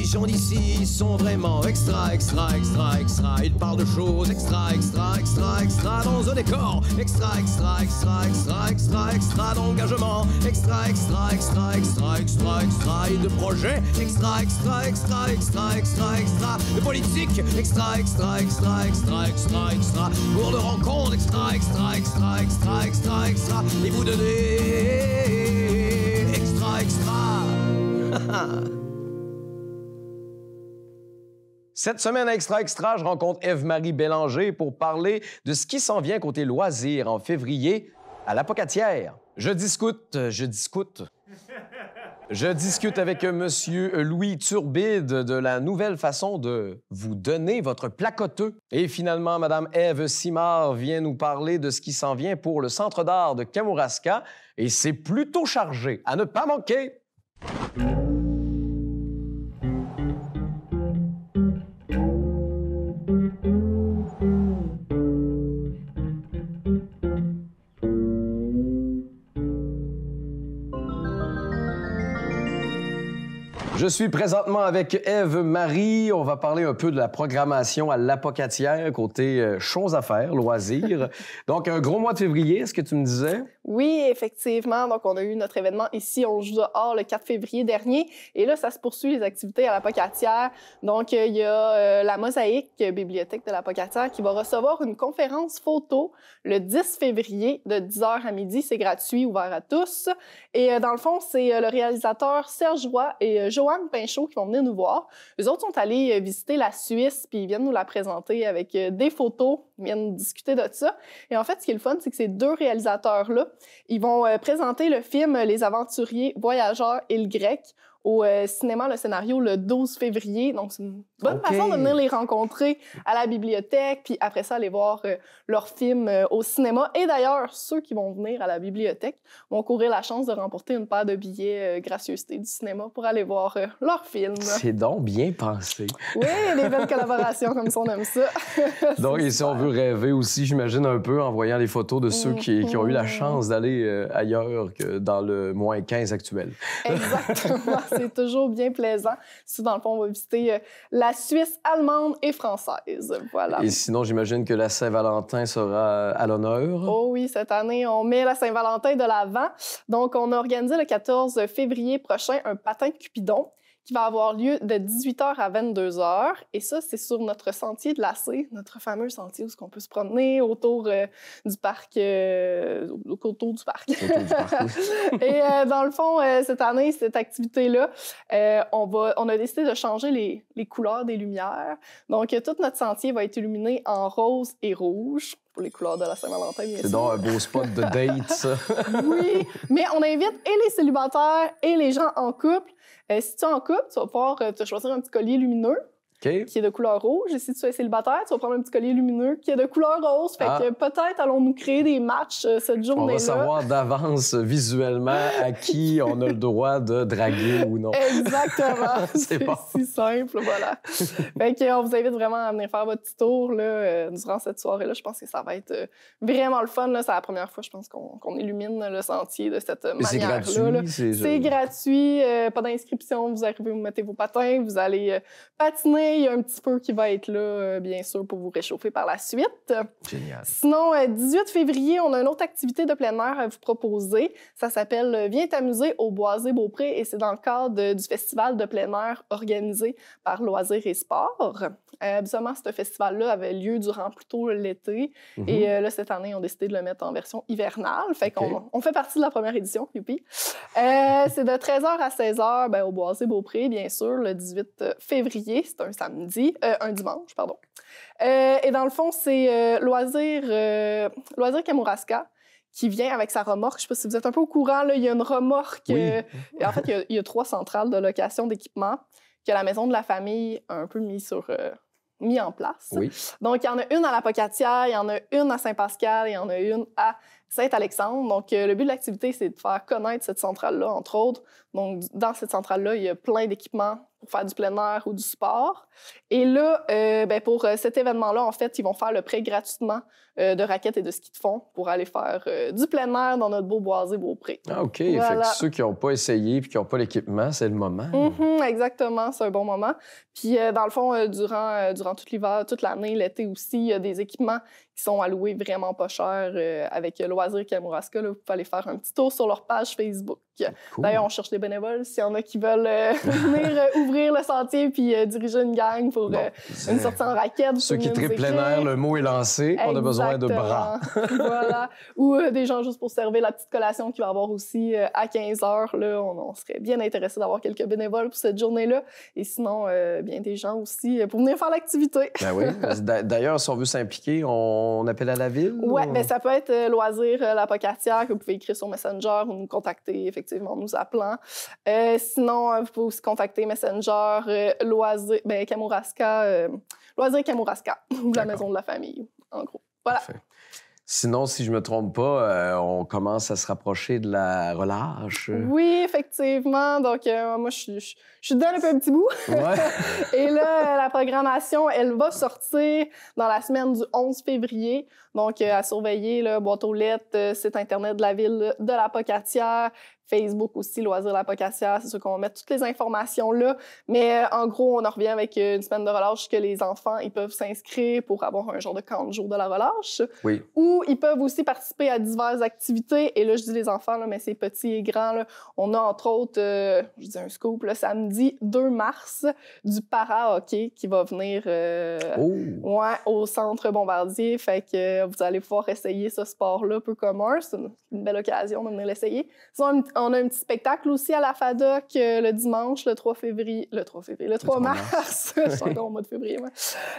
gens d'ici sont vraiment extra, extra, extra, extra. Ils parlent de choses extra, extra, extra, extra dans un décor. Extra, extra, extra, extra, extra, extra d'engagement. Extra, extra, extra, extra, extra, extra. Et de projets. Extra, extra, extra, extra, extra, extra. De politique. Extra, extra, extra, extra, extra, extra. Pour de rencontres. Extra, extra, extra, extra, extra, extra. Et vous donnez. Extra, extra. Cette semaine à Extra Extra, je rencontre Ève-Marie Bélanger pour parler de ce qui s'en vient côté loisirs en février à l'Apocatière. Je discute avec Monsieur Louis Turbide de la nouvelle façon de vous donner votre placoteux. Et finalement, Madame Ève Simard vient nous parler de ce qui s'en vient pour le Centre d'art de Kamouraska. Et c'est plutôt chargé. À ne pas manquer! Je suis présentement avec Ève-Marie. On va parler un peu de la programmation à l'Apocatière, côté choses à faire, loisirs. Donc, un gros mois de février, est-ce que tu me disais? Oui, effectivement. Donc, on a eu notre événement ici, on joue dehors le 4 février dernier. Et là, ça se poursuit, les activités à l'Apocatière. Donc, il y a la Mosaïque, bibliothèque de l'Apocatière, qui va recevoir une conférence photo le 10 février de 10h à midi. C'est gratuit, ouvert à tous. Et dans le fond, c'est le réalisateur Serge Roy et Joanne Pinchot qui vont venir nous voir. Eux autres sont allés visiter la Suisse, puis ils viennent nous la présenter avec des photos. Ils viennent discuter de ça. Et en fait, ce qui est le fun, c'est que ces deux réalisateurs-là, ils vont présenter le film Les Aventuriers Voyageurs et le Grec au cinéma Le Scénario le 12 février. Donc, c'est une bonne façon de venir les rencontrer à la bibliothèque, puis après ça, aller voir leur film au cinéma. Et d'ailleurs, ceux qui vont venir à la bibliothèque vont courir la chance de remporter une paire de billets gracieuseté du cinéma pour aller voir leur film. C'est donc bien pensé. Oui, des belles collaborations comme ça, on aime ça. Donc, et si on veut rêver aussi, j'imagine un peu en voyant les photos de ceux qui ont eu la chance d'aller ailleurs que dans le moins 15 actuel. Exactement. C'est toujours bien plaisant. Si, dans le fond, on va visiter la Suisse allemande et française. Voilà. Et sinon, j'imagine que la Saint-Valentin sera à l'honneur. Oh oui, cette année, on met la Saint-Valentin de l'avant. Donc, on a organisé le 14 février prochain un patin de Cupidon qui va avoir lieu de 18h à 22h. Et ça, c'est sur notre sentier de Lacé, notre fameux sentier où on peut se promener autour du parc. Autour du parc. Et dans le fond, cette année, cette activité-là, on a décidé de changer les couleurs des lumières. Donc, tout notre sentier va être illuminé en rose et rouge. Pour les couleurs de la Saint-Valentin, bien sûr. C'est donc un beau spot de date, ça. Oui, mais on invite et les célibataires et les gens en couple. Si tu es en couple, tu vas pouvoir te choisir un petit collier lumineux qui est de couleur rouge. Et si tu es célibataire, tu vas prendre un petit collier lumineux qui est de couleur rose. Fait que peut-être allons-nous créer des matchs cette journée-là. On va savoir d'avance visuellement à qui on a le droit de draguer ou non. Exactement. C'est bon. Si simple, voilà. Fait qu'on vous invite vraiment à venir faire votre petit tour là, durant cette soirée-là. Je pense que ça va être vraiment le fun. Là. C'est la première fois, je pense, qu'on illumine le sentier de cette manière-là. C'est gratuit. Pas d'inscription. Vous arrivez, vous mettez vos patins, vous allez patiner. Il y a un petit peu qui va être là, bien sûr, pour vous réchauffer par la suite. Génial. Sinon, 18 février, on a une autre activité de plein air à vous proposer. Ça s'appelle « Viens t'amuser au Boisé-Beaupré » et c'est dans le cadre du festival de plein air organisé par Loisirs et Sports. Habituellement, ce festival-là avait lieu durant plutôt l'été. Et là, cette année, on a décidé de le mettre en version hivernale. Fait qu'on fait partie de la première édition, youpi. C'est de 13h à 16h au Boisé-Beaupré, bien sûr, le 18 février. C'est un dimanche, pardon. Et dans le fond, c'est Loisirs Kamouraska qui vient avec sa remorque. Je ne sais pas si vous êtes un peu au courant, là, il y a une remorque. Oui. En fait, il y a 3 centrales de location d'équipement que la Maison de la Famille a un peu mis en place. Oui. Donc, il y en a une à l'Apocatière, il y en a une à Saint-Pascal, il y en a une à Saint-Alexandre. Donc, le but de l'activité, c'est de faire connaître cette centrale-là, entre autres. Donc, dans cette centrale-là, il y a plein d'équipements pour faire du plein air ou du sport. Et là, pour cet événement-là, en fait, ils vont faire le prêt gratuitement de raquettes et de ski de fond pour aller faire du plein air dans notre beau boisé Beaupré. Ah, OK. Voilà. Fait que ceux qui n'ont pas essayé et qui n'ont pas l'équipement, c'est le moment. Exactement, c'est un bon moment. Puis, dans le fond, durant tout l'hiver, toute l'année, l'été aussi, il y a des équipements qui sont alloués vraiment pas cher avec Loisirs Kamouraska. Là, vous pouvez aller faire un petit tour sur leur page Facebook. Cool. D'ailleurs, on cherche des bénévoles s'il y en a qui veulent venir ouvrir le sentier puis diriger une gang pour une sortie en raquette. Ceux qui trippent plein air, le mot est lancé. On a besoin de bras. Voilà. Ou des gens juste pour servir la petite collation qu'il va y avoir aussi à 15h. Là, on serait bien intéressés d'avoir quelques bénévoles pour cette journée-là. Et sinon, bien des gens aussi pour venir faire l'activité. Ben oui. D'ailleurs, si on veut s'impliquer, on appelle à la ville? Oui, bien, ça peut être Loisirs La Pocatière que vous pouvez écrire sur Messenger ou nous contacter, effectivement, en nous appelant. Sinon, vous pouvez aussi contacter Messenger Loisirs Kamouraska, Loisirs Kamouraska ou la Maison de la Famille, en gros. Voilà. Parfait. Sinon, si je ne me trompe pas, on commence à se rapprocher de la relâche. Oui, effectivement. Donc, moi, je suis dedans depuis un petit bout. Ouais. Et là, la programmation, elle va sortir dans la semaine du 11 février. Donc, à surveiller, là, boîte aux lettres, site Internet de la ville de la Pocatière, Facebook aussi, Loisirs La Pocatière. C'est sûr qu'on va mettre toutes les informations là. Mais en gros, on en revient avec une semaine de relâche que les enfants, ils peuvent s'inscrire pour avoir un genre de camp de jour de la relâche. Oui. Ou ils peuvent aussi participer à diverses activités. Et là, je dis les enfants, là, mais c'est petits et grands. Là. On a entre autres, je dis un scoop, là, samedi 2 mars, du para-hockey qui va venir au centre Bombardier. Fait que vous allez pouvoir essayer ce sport-là peu commun. C'est une belle occasion de venir l'essayer. Sinon, on a un petit spectacle aussi à la FADOC le dimanche, le 3 mars. Je suis encore au mois de février, moi.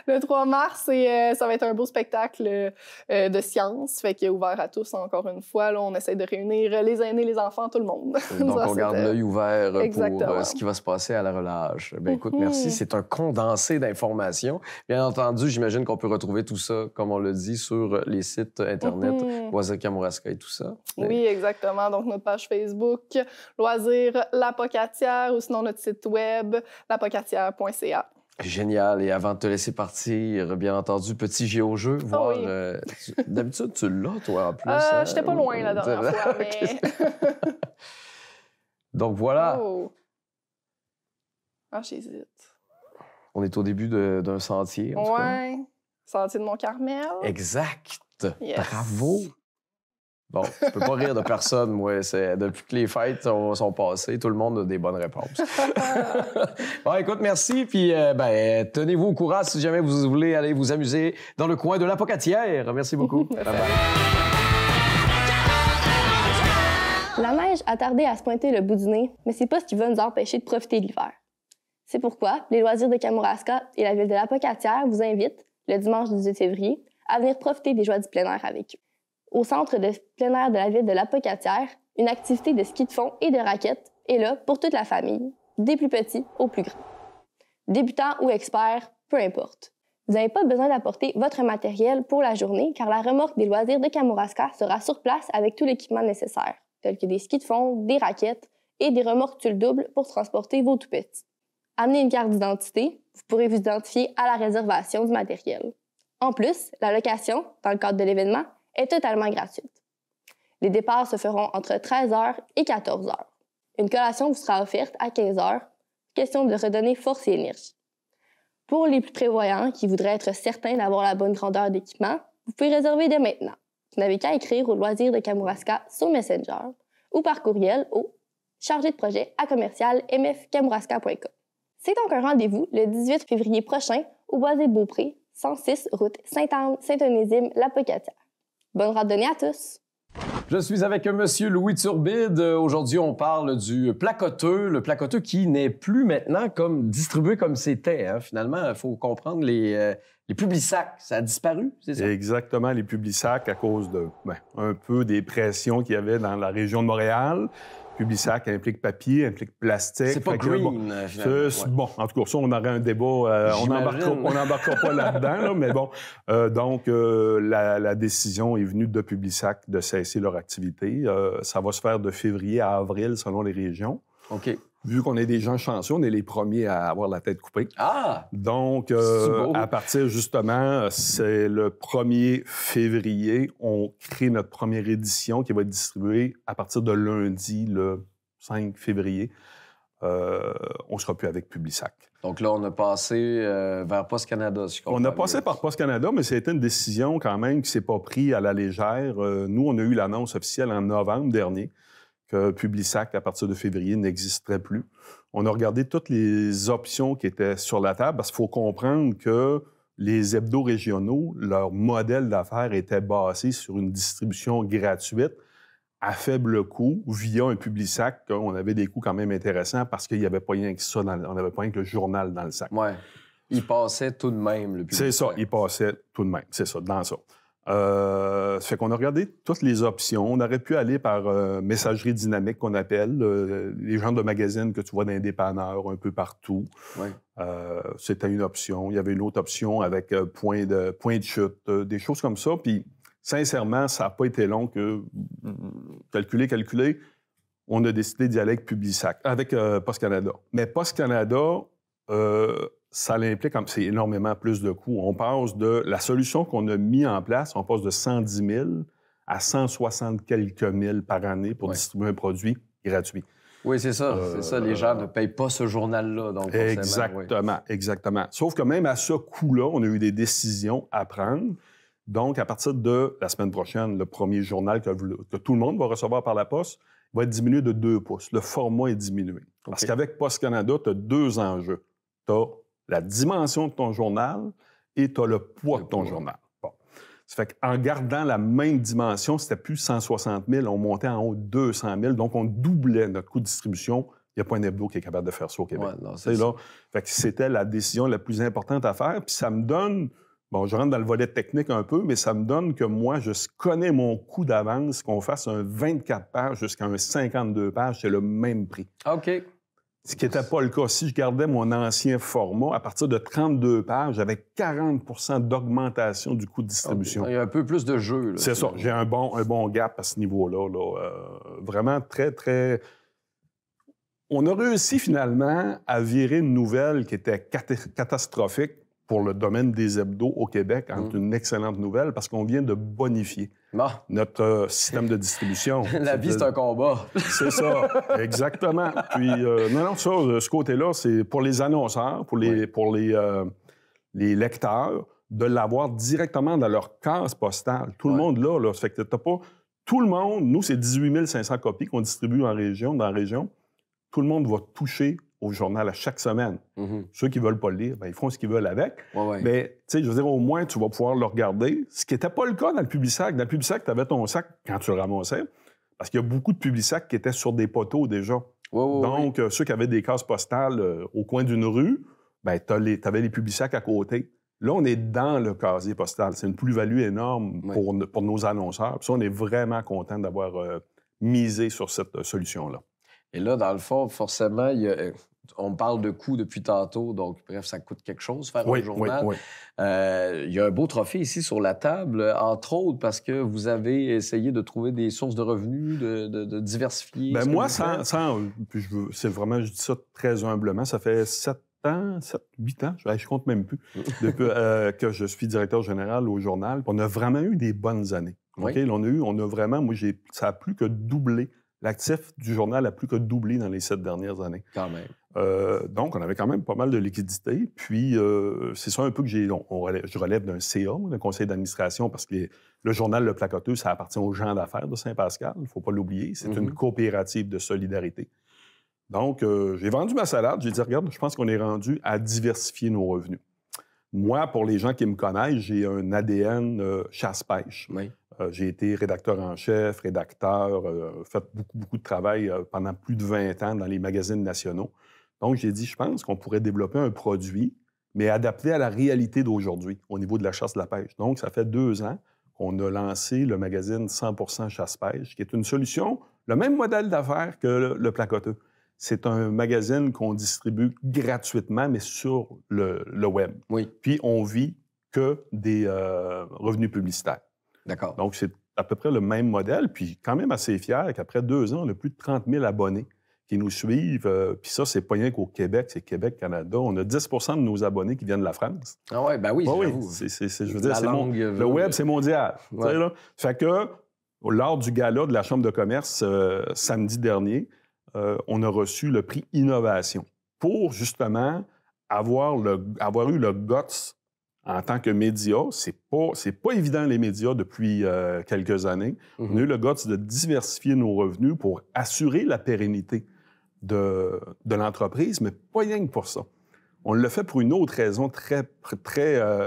Le 3 mars, et ça va être un beau spectacle de sciences, fait qu'il est ouvert à tous, encore une fois. Là, on essaie de réunir les aînés, les enfants, tout le monde. Donc, on garde l'œil ouvert pour ce qui va se passer à la relâche. Bien, écoute, merci. C'est un condensé d'informations. Bien entendu, j'imagine qu'on peut retrouver tout ça, comme on l'a dit, sur les sites Internet, Loisirs Kamouraska et tout ça. Oui, exactement. Donc, notre page Facebook, Loisirs La Pocatière, ou sinon notre site web, lapocatière.ca. Génial. Et avant de te laisser partir, bien entendu, petit géo-jeu, voir... Oui. D'habitude, tu l'as, toi, en plus. J'étais pas loin la dernière fois, mais... Donc, voilà. Oh. Ah, j'hésite. On est au début d'un sentier, en tout cas. Ouais. Sentier de Mont-Carmel. Exact. Yes. Bravo. Bon, je peux pas rire de personne, moi. Depuis que les fêtes sont passées, tout le monde a des bonnes réponses. Bon, écoute, merci. Puis, tenez-vous au courant si jamais vous voulez aller vous amuser dans le coin de la Pocatière. Merci beaucoup. Bye-bye. La neige a tardé à se pointer le bout du nez, mais c'est pas ce qui va nous empêcher de profiter de l'hiver. C'est pourquoi les Loisirs de Kamouraska et la ville de la Pocatière vous invitent, le dimanche 18 février, à venir profiter des joies du plein air avec eux. Au centre de plein air de la ville de la Pocatière, une activité de ski de fond et de raquettes est là pour toute la famille, des plus petits aux plus grands. Débutants ou experts, peu importe. Vous n'avez pas besoin d'apporter votre matériel pour la journée car la remorque des Loisirs de Kamouraska sera sur place avec tout l'équipement nécessaire, tels que des skis de fond, des raquettes et des remorques tulle double pour transporter vos tout-petits. Amenez une carte d'identité, vous pourrez vous identifier à la réservation du matériel. En plus, la location, dans le cadre de l'événement, est totalement gratuite. Les départs se feront entre 13h et 14h. Une collation vous sera offerte à 15h, question de redonner force et énergie. Pour les plus prévoyants qui voudraient être certains d'avoir la bonne grandeur d'équipement, vous pouvez réserver dès maintenant. Vous n'avez qu'à écrire au Loisirs de Kamouraska sur Messenger ou par courriel au chargé de projet à commercial.mfkamouraska.com. C'est donc un rendez-vous le 18 février prochain au Boisé Beaupré, 106 route Sainte-Anne-Saint-Onésime-La Pocatière. Bonne randonnée à tous! Je suis avec M. Louis Turbide. Aujourd'hui, on parle du placoteux. Le placoteux qui n'est plus maintenant comme distribué comme c'était. Hein. Finalement, il faut comprendre les Publisac. Ça a disparu, c'est ça? Exactement, les Publisac à cause de un peu des pressions qu'il y avait dans la région de Montréal. Publisac implique papier, implique plastique. C'est pas green, finalement. Bon, en tout cas, ça, on aurait un débat. On n'embarquera pas là-dedans, là, mais bon. Donc, la décision est venue de Publisac de cesser leur activité. Ça va se faire de février à avril, selon les régions. OK. Vu qu'on est des gens chanceux, on est les premiers à avoir la tête coupée. Ah! Donc, beau. à partir, justement, c'est le 1er février, on crée notre première édition qui va être distribuée à partir de lundi, le 5 février. On ne sera plus avec Publisac. Donc là, on a passé vers Post Canada, si je comprends On a bien. passé par Post Canada, mais c'était une décision quand même qui ne s'est pas prise à la légère. Nous, on a eu l'annonce officielle en novembre dernier que Publisac, à partir de février, n'existerait plus. On a regardé toutes les options qui étaient sur la table parce qu'il faut comprendre que les hebdos régionaux, leur modèle d'affaires était basé sur une distribution gratuite à faible coût via un Publisac. On avait des coûts quand même intéressants parce qu'il n'y avait pas rien que ça, on n'avait pas rien que le journal dans le sac. Oui. Il passait tout de même, le Publisac. C'est ça, il passait tout de même. C'est ça, dans ça. Ça fait qu'on a regardé toutes les options. On aurait pu aller par messagerie dynamique, qu'on appelle, les genres de magazines que tu vois dans les dépanneurs un peu partout. Oui. C'était une option. Il y avait une autre option avec point de chute, des choses comme ça. Puis, sincèrement, ça n'a pas été long que calculer. On a décidé d'y aller avec Publisac, avec Post Canada. Mais Post Canada, ça l'implique, c'est énormément plus de coûts. On passe de la solution qu'on a mis en place, on passe de 110 000 à 160 quelques mille par année pour distribuer un produit gratuit. Oui, c'est ça. C'est ça. Les gens ne payent pas ce journal-là. Donc exactement. Sauf que même à ce coût-là, on a eu des décisions à prendre. Donc, à partir de la semaine prochaine, le premier journal que tout le monde va recevoir par la poste va être diminué de 2 pouces. Le format est diminué. Okay. Parce qu'avec Post Canada, tu as 2 enjeux. Tu as la dimension de ton journal et tu as le poids de ton journal. Bon. Ça fait qu'en gardant la même dimension, c'était plus 160 000, on montait en haut de 200 000, donc on doublait notre coût de distribution. Il n'y a pas un hebdo qui est capable de faire ça au Québec. Ouais, non, c'est là. Fait que c'était la décision la plus importante à faire, puis ça me donne... Bon, je rentre dans le volet technique un peu, mais ça me donne que moi, je connais mon coût d'avance, qu'on fasse un 24 pages jusqu'à un 52 pages, c'est le même prix. OK. Ce qui n'était pas le cas. Si je gardais mon ancien format, à partir de 32 pages, j'avais 40 d'augmentation du coût de distribution. Okay. Il y a un peu plus de jeu. C'est ça. J'ai un bon gap à ce niveau-là. Vraiment très, très... On a réussi finalement à virer une nouvelle qui était catastrophique pour le domaine des hebdos au Québec en une excellente nouvelle parce qu'on vient de bonifier notre système de distribution. La vie, c'est un combat. C'est ça, exactement. Puis, ce côté-là, c'est pour les annonceurs, pour les lecteurs, de l'avoir directement dans leur case postale. Tout le monde là. Ça fait que t'as pas... Tout le monde, nous, c'est 18 500 copies qu'on distribue dans la région. Tout le monde va toucher au journal à chaque semaine. Ceux qui ne veulent pas le lire, ils font ce qu'ils veulent avec. Mais, tu sais, je veux dire, au moins, tu vas pouvoir le regarder. Ce qui n'était pas le cas dans le Publisac. Dans le Publisac, tu avais ton sac quand tu le ramassais, parce qu'il y a beaucoup de Publisac qui étaient sur des poteaux déjà. Donc, ceux qui avaient des cases postales au coin d'une rue, tu avais les Publisac à côté. Là, on est dans le casier postal. C'est une plus-value énorme pour nos annonceurs. Puis ça, on est vraiment content d'avoir misé sur cette solution-là. Et là, dans le fond, forcément, on parle de coûts depuis tantôt, donc bref, ça coûte quelque chose faire un journal. Il y a un beau trophée ici sur la table, entre autres parce que vous avez essayé de trouver des sources de revenus, de diversifier. Moi, c'est vraiment, je dis ça très humblement, ça fait 8 ans, je compte même plus, depuis que je suis directeur général au journal. On a vraiment eu des bonnes années. Okay? On a vraiment, ça a plus que doublé. L'actif du journal a plus que doublé dans les 7 dernières années. Quand même. Donc, on avait quand même pas mal de liquidités. Puis, c'est ça un peu que je relève d'un CA, d'un conseil d'administration, parce que le journal Le Placoteux, ça appartient aux gens d'affaires de Saint-Pascal. Il ne faut pas l'oublier. C'est une coopérative de solidarité. Donc, j'ai vendu ma salade. J'ai dit, regarde, je pense qu'on est rendu à diversifier nos revenus. Moi, pour les gens qui me connaissent, j'ai un ADN chasse-pêche. J'ai été rédacteur en chef, fait beaucoup de travail pendant plus de 20 ans dans les magazines nationaux. Donc, j'ai dit, je pense qu'on pourrait développer un produit, mais adapté à la réalité d'aujourd'hui au niveau de la chasse de la pêche. Donc, ça fait 2 ans qu'on a lancé le magazine 100% chasse-pêche, qui est une solution, le même modèle d'affaires que le Placoteux. C'est un magazine qu'on distribue gratuitement, mais sur le web. Puis, on vit que des revenus publicitaires. D'accord. Donc, c'est à peu près le même modèle, puis quand même assez fier qu'après 2 ans, on a plus de 30 000 abonnés qui nous suivent. Puis ça, c'est pas rien qu'au Québec, c'est Québec-Canada. On a 10 de nos abonnés qui viennent de la France. Ah ouais, ben oui, Oui, j'avoue. je veux dire, le web, c'est mondial. Ouais. Là. Fait que, lors du gala de la Chambre de commerce samedi dernier, on a reçu le prix Innovation pour, justement, avoir eu le guts en tant que média. C'est pas évident, les médias, depuis quelques années. On a eu le guts de diversifier nos revenus pour assurer la pérennité de l'entreprise, mais pas rien que pour ça. On l'a fait pour une autre raison très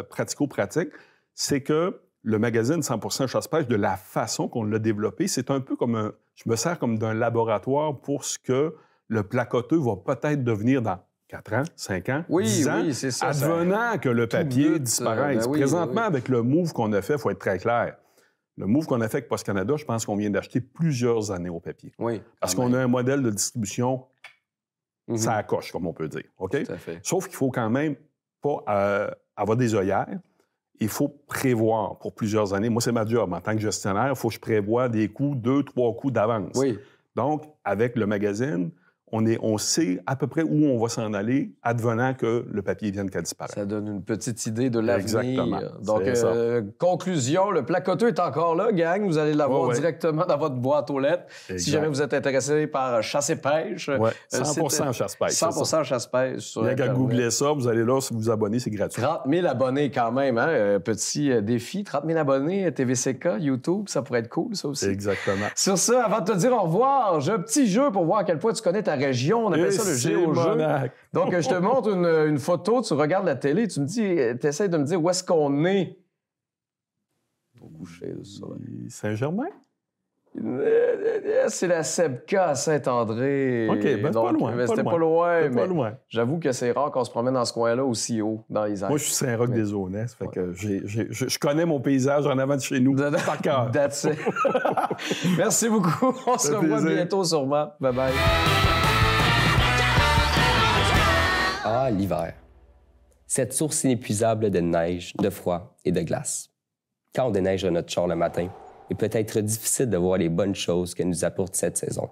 pratico-pratique, c'est que le magazine 100% chasse-pêche, de la façon qu'on l'a développé, c'est un peu comme je me sers comme d'un laboratoire pour ce que le placoteux va peut-être devenir dans 4 ans, 5 ans, 10 ans, c'est ça, advenant que le papier disparaisse. Ben oui, Présentement, oui. avec le move qu'on a fait, il faut être très clair. Le move qu'on a fait avec Post Canada, je pense qu'on vient d'acheter plusieurs années au papier. Oui. Parce qu'on a un modèle de distribution, ça accroche, comme on peut dire. OK? Tout à fait. Sauf qu'il faut quand même pas avoir des œillères. Il faut prévoir pour plusieurs années. Moi, c'est ma job. En tant que gestionnaire, il faut que je prévoie des coûts, 2, 3 coups d'avance. Oui. Donc, avec le magazine, on sait à peu près où on va s'en aller, advenant que le papier vienne qu'à disparaître. Ça donne une petite idée de l'avenir. Exactement. Donc, conclusion, le placoteux est encore là, gang. Vous allez l'avoir directement dans votre boîte aux lettres. Exact. Si jamais vous êtes intéressé par chasse et pêche. 100% chasse-pêche. 100% chasse-pêche. Il y a qu'à googler ça, vous allez là, si vous vous abonnez, c'est gratuit. 30 000 abonnés quand même, hein? Petit défi. 30 000 abonnés, TVCK, YouTube, ça pourrait être cool, ça aussi. Exactement. Sur ça, avant de te dire au revoir, j'ai un petit jeu pour voir à quel point tu connais ta région. On appelle ça le géo-jeu. Donc, je te montre une photo, tu regardes la télé, tu essaies de me dire où est-ce qu'on est. Au coucher, le soleil. Saint-Germain? C'est la SEBK à Saint-André. OK, ben donc, pas loin. C'était pas loin, mais pas loin. j'avoue que c'est rare qu'on se promène dans ce coin-là aussi haut, dans les airs. Moi, je suis Saint-Roch-des-Aunais, fait que je connais mon paysage en avant de chez nous, par cœur. That's it. Merci beaucoup. On se revoit bientôt sûrement. Bye-bye. Ah, l'hiver. Cette source inépuisable de neige, de froid et de glace. Quand on déneige notre char le matin, il peut être difficile de voir les bonnes choses que nous apporte cette saison.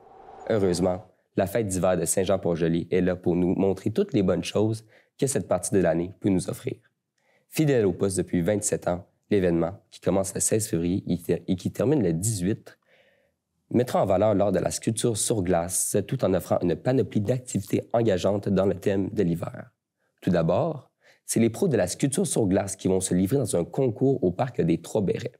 Heureusement, la fête d'hiver de Saint-Jean-Port-Joli est là pour nous montrer toutes les bonnes choses que cette partie de l'année peut nous offrir. Fidèle au poste depuis 27 ans, l'événement, qui commence le 16 février et qui termine le 18, mettra en valeur l'art de la sculpture sur glace, tout en offrant une panoplie d'activités engageantes dans le thème de l'hiver. Tout d'abord, c'est les pros de la sculpture sur glace qui vont se livrer dans un concours au Parc des Trois-Bérets.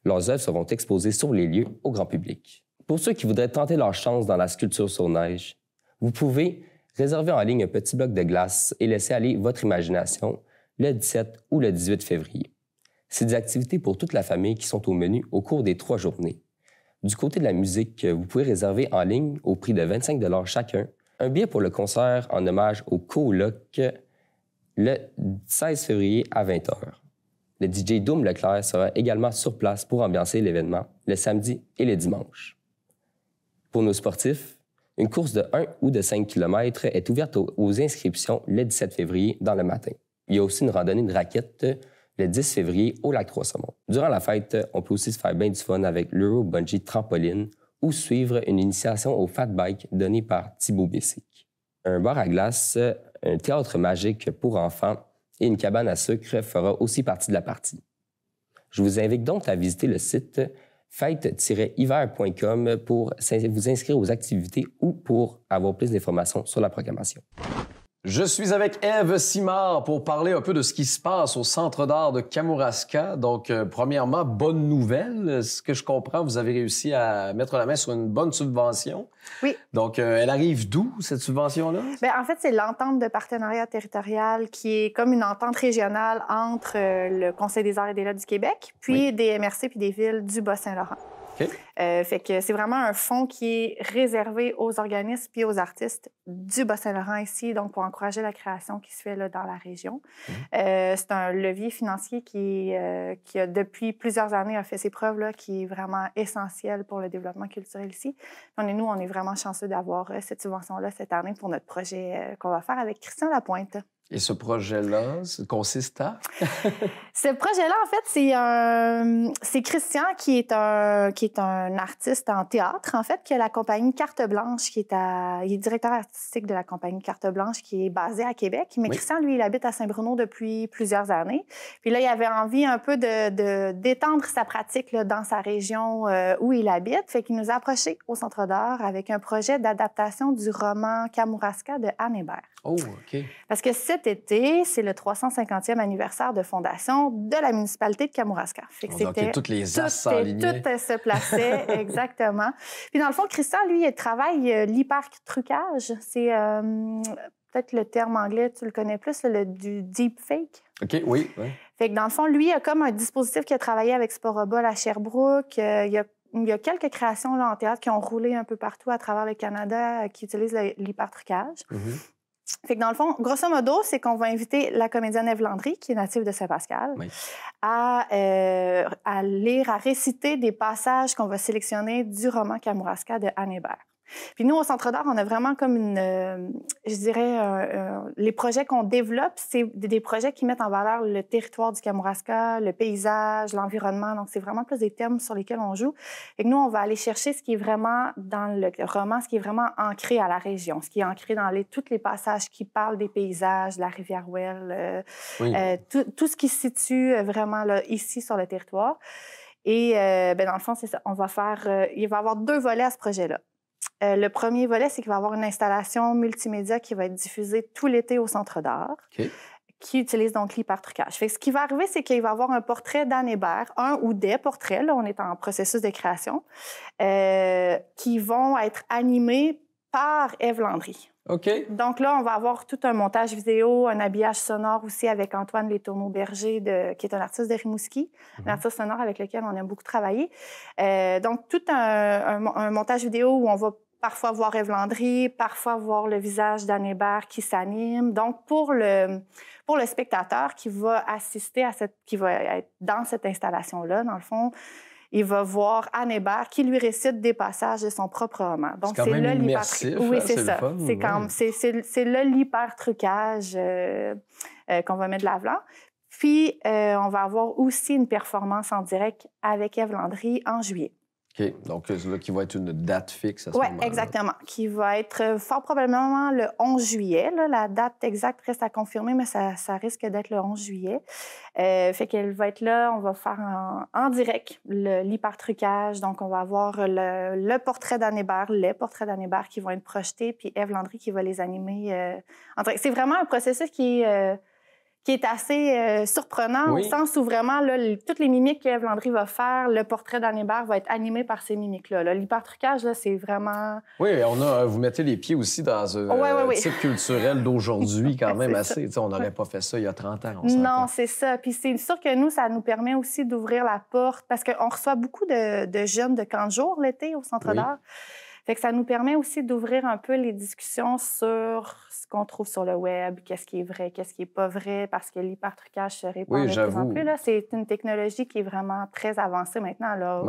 Leurs œuvres seront exposées sur les lieux au grand public. Pour ceux qui voudraient tenter leur chance dans la sculpture sur neige, vous pouvez réserver en ligne un petit bloc de glace et laisser aller votre imagination le 17 ou le 18 février. C'est des activités pour toute la famille qui sont au menu au cours des 3 journées. Du côté de la musique, vous pouvez réserver en ligne au prix de 25 $ chacun un billet pour le concert en hommage au Coloc le 16 février à 20h. Le DJ Doom Leclerc sera également sur place pour ambiancer l'événement le samedi et le dimanche. Pour nos sportifs, une course de 1 ou de 5 km est ouverte aux inscriptions le 17 février dans le matin. Il y a aussi une randonnée de raquettes le 10 février au lac Trois-Saumons. Durant la fête, on peut aussi se faire bien du fun avec l'Euro Bungee Trampoline ou suivre une initiation au fat bike donnée par Thibaut Bessic. Un bar à glace, un théâtre magique pour enfants et une cabane à sucre fera aussi partie de la partie. Je vous invite donc à visiter le site fête-hiver.com pour vous inscrire aux activités ou pour avoir plus d'informations sur la programmation. Je suis avec Ève Simard pour parler un peu de ce qui se passe au Centre d'art de Kamouraska. Donc, premièrement, bonne nouvelle. Ce que je comprends, vous avez réussi à mettre la main sur une bonne subvention. Oui. Donc, elle arrive d'où, cette subvention-là? Bien, en fait, c'est l'entente de partenariat territorial qui est comme une entente régionale entre le Conseil des arts et des lettres du Québec, puis des MRC puis des villes du Bas-Saint-Laurent. Okay. Fait que c'est vraiment un fonds qui est réservé aux organismes puis aux artistes du Bas-Saint-Laurent ici, donc pour encourager la création qui se fait là, dans la région. C'est un levier financier qui a, depuis plusieurs années, a fait ses preuves, là, qui est vraiment essentiel pour le développement culturel ici. On est vraiment chanceux d'avoir cette subvention-là cette année pour notre projet qu'on va faire avec Christian Lapointe. Et ce projet-là, consiste à? Ce projet-là, en fait, c'est Christian qui est un artiste en théâtre, en fait, qui a la compagnie Carte Blanche, il est directeur artistique de la compagnie Carte Blanche, qui est basée à Québec. Mais Christian, lui, il habite à Saint-Bruno depuis plusieurs années. Puis là, il avait envie un peu d'étendre sa pratique là, dans sa région où il habite. Fait qu'il nous a approchés au Centre d'art avec un projet d'adaptation du roman Kamouraska de Anne Hébert. Oh, OK. Parce que cet été, c'est le 350e anniversaire de fondation de la municipalité de Kamouraska. Fait que donc, toutes les as s'enlignaient. Tout se plaçait, exactement. Puis dans le fond, Christian, lui, il travaille l'hyper-trucage. C'est peut-être le terme anglais, tu le connais plus, du deepfake. OK, oui. Fait que dans le fond, lui, il a comme un dispositif qui a travaillé avec Sporobol à Sherbrooke. Il y a quelques créations là, en théâtre qui ont roulé un peu partout à travers le Canada qui utilisent l'hyper-trucage. Mm-hmm. Fait que dans le fond, grosso modo, c'est qu'on va inviter la comédienne Ève Landry, qui est native de Saint-Pascal, à lire, à réciter des passages qu'on va sélectionner du roman Kamouraska de Anne Hébert. Puis nous, au Centre d'art, on a vraiment comme je dirais, les projets qu'on développe, c'est des projets qui mettent en valeur le territoire du Kamouraska, le paysage, l'environnement. Donc, c'est vraiment plus des thèmes sur lesquels on joue. Et que nous, on va aller chercher ce qui est vraiment dans le roman, ce qui est vraiment ancré à la région, ce qui est ancré dans tous les passages qui parlent des paysages, de la rivière Well, tout ce qui se situe vraiment là, ici sur le territoire. Et dans le fond, c'est ça. On va faire... il va y avoir 2 volets à ce projet-là. Le premier volet, c'est qu'il va y avoir une installation multimédia qui va être diffusée tout l'été au Centre d'art, qui utilise donc l'hyper-trucage. Fait que ce qui va arriver, c'est qu'il va y avoir un portrait d'Anne Hébert, un ou des portraits, là, on est en processus de création, qui vont être animés par Ève Landry. OK. Donc là, on va avoir tout un montage vidéo, un habillage sonore aussi avec Antoine Letourneau-Berger, qui est un artiste de Rimouski, un artiste sonore avec lequel on aime beaucoup travailler. Donc, tout un montage vidéo où on va parfois voir Ève Landry, parfois voir le visage d'Anne Hébert qui s'anime. Donc, pour le spectateur qui va assister qui va être dans cette installation-là, dans le fond, il va voir Anne Hébert qui lui récite des passages de son propre roman. Donc, c'est quand même immersif. Oui, c'est ça. Fun, c'est là l'hyper-trucage qu'on va mettre de l'avant. Puis, on va avoir aussi une performance en direct avec Ève Landry en juillet. OK. Donc, là, qui va être une date fixe à ce moment-là. Oui, exactement. Qui va être fort probablement le 11 juillet. Là. La date exacte reste à confirmer, mais ça risque d'être le 11 juillet. Fait qu'elle va être là. On va faire en direct l'hyper-trucage. Donc, on va avoir le portrait d'Anne Hébert, les portraits d'Anne Hébert qui vont être projetés, puis Ève Landry qui va les animer en direct. C'est vraiment un processus qui est assez surprenant au sens où vraiment, là, toutes les mimiques qu'Ève Landry va faire, le portrait d'Anne Hébert va être animé par ces mimiques-là. L'hyper-trucage, là, c'est vraiment... Oui, vous mettez les pieds aussi dans un type culturel d'aujourd'hui quand même assez. On n'aurait pas fait ça il y a 30 ans, on s'entend. Non, c'est ça. Puis c'est sûr que nous, ça nous permet aussi d'ouvrir la porte parce qu'on reçoit beaucoup de jeunes de camp de jour l'été au Centre d'art. Fait que ça nous permet aussi d'ouvrir un peu les discussions sur ce qu'on trouve sur le web, qu'est-ce qui est vrai, qu'est-ce qui est pas vrai, parce que l'hyper-trucage se répand de plus en plus. Là, c'est une technologie qui est vraiment très avancée maintenant. Là.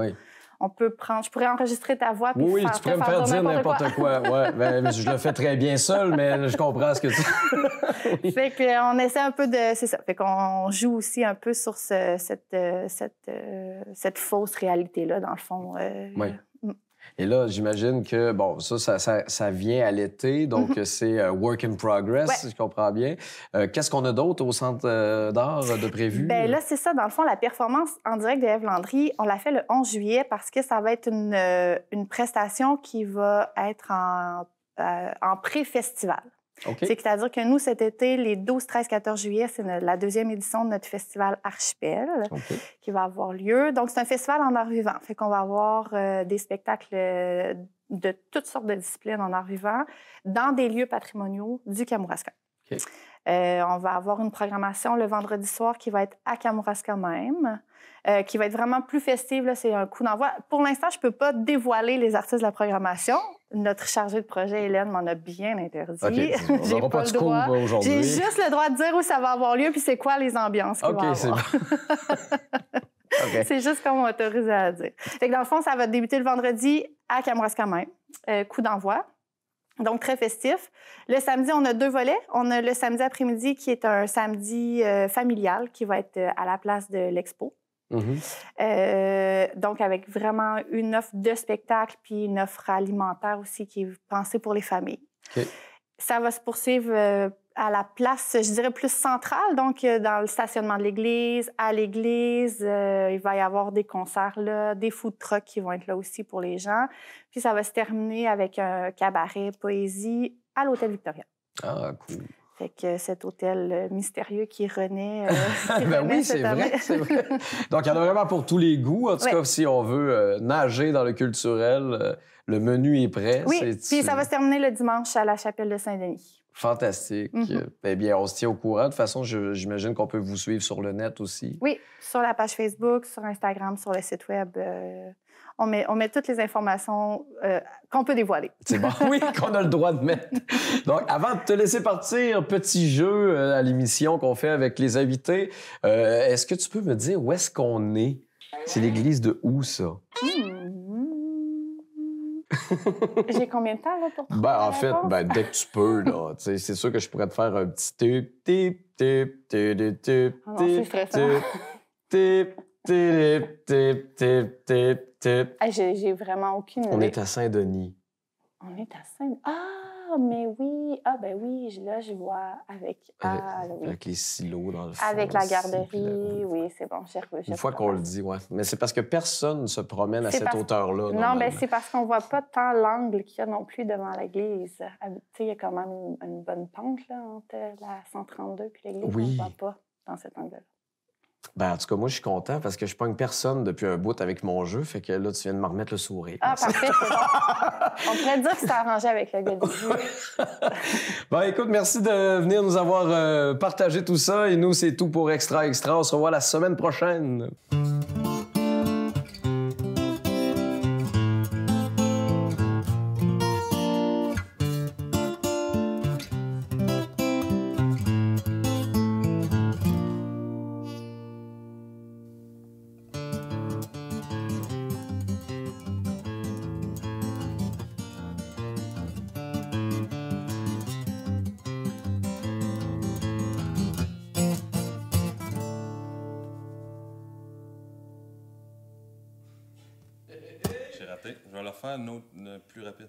Je pourrais enregistrer ta voix puis tu pourrais me faire dire n'importe quoi. Ouais, je le fais très bien seul, mais je comprends ce que tu... Fait qu'on essaie un peu de... C'est ça. Fait qu'on joue aussi un peu sur cette fausse réalité-là, dans le fond. Et là, j'imagine que, bon, ça vient à l'été, donc c'est work in progress, si je comprends bien. Qu'est-ce qu'on a d'autre au Centre d'art de prévu? Bien là, c'est ça. Dans le fond, la performance en direct de Ève Landry, on l'a fait le 11 juillet parce que ça va être une prestation qui va être en pré-festival. Okay. C'est-à-dire que nous, cet été, les 12, 13, 14 juillet, c'est la 2e édition de notre festival Archipel qui va avoir lieu. Donc, c'est un festival en art vivant. Fait qu'on va avoir des spectacles de toutes sortes de disciplines en art vivant dans des lieux patrimoniaux du Kamouraska. Okay. On va avoir une programmation le vendredi soir qui va être à Kamouraska même, qui va être vraiment plus festive. Là, c'est un coup d'envoi. Pour l'instant, je ne peux pas dévoiler les artistes de la programmation. Notre chargée de projet, Hélène, m'en a bien interdit. Okay. J'ai pas le droit. J'ai juste le droit de dire où ça va avoir lieu puis c'est quoi les ambiances qu'il va avoir. C'est bon. C'est juste qu'on m'a autorisé à dire. Fait que dans le fond, ça va débuter le vendredi à Kamouraska même. Coup d'envoi. Donc, très festif. Le samedi, on a 2 volets. On a le samedi après-midi qui est un samedi familial qui va être à la place de l'expo. Donc, avec vraiment une offre de spectacle puis une offre alimentaire aussi qui est pensée pour les familles. Okay. Ça va se poursuivre à la place, je dirais, plus centrale, donc dans le stationnement de l'église. À l'église, il va y avoir des concerts là, des food trucks qui vont être là aussi pour les gens. Puis ça va se terminer avec un cabaret poésie à l'Hôtel Victoria. Ah, cool. Fait que cet hôtel mystérieux qui renaît. Ben oui, c'est vrai, c'est vrai. Donc, il y en a vraiment pour tous les goûts. En tout cas, si on veut nager dans le culturel, le menu est prêt. Oui, puis ça va se terminer le dimanche à la chapelle de Saint-Denis. Fantastique. Eh bien, on se tient au courant. De toute façon, j'imagine qu'on peut vous suivre sur le net aussi. Oui, sur la page Facebook, sur Instagram, sur le site Web. On met toutes les informations qu'on peut dévoiler. C'est bon, oui, qu'on a le droit de mettre. Donc, avant de te laisser partir, petit jeu à l'émission qu'on fait avec les invités, est-ce que tu peux me dire où est-ce qu'on est? C'est l'église de où, ça? J'ai combien de temps là, pour trouver En fait, dès que tu peux, là. C'est sûr que je pourrais te faire un petit tip, tip, tip, tip, tip, non, c'est stressant. tip, tip, tip, tip, tip, tip. J'ai vraiment aucune idée. On est à Saint-Denis. On est à Saint-Denis. Ah, mais oui. Ah, ben oui, là, je vois avec... Avec les silos dans le fond. Avec la garderie, oui, c'est bon. Une fois qu'on le dit, oui. Mais c'est parce que personne ne se promène à cette hauteur-là. Non, bien, c'est parce qu'on voit pas tant l'angle qu'il y a non plus devant l'église. Tu sais, il y a quand même une bonne pente là, entre la 132 et l'église. Oui. On ne voit pas dans cet angle-là. En tout cas, moi, je suis content parce que je pogne personne depuis un bout avec mon jeu. Fait que là, tu viens de me remettre le sourire. Ah, parfait, c'est bon. On pourrait dire que c'est arrangé avec le gars du jeu. Écoute, merci de venir nous avoir partagé tout ça. Et nous, c'est tout pour Extra Extra. On se revoit la semaine prochaine. J'ai raté. Je vais leur faire une autre plus rapide.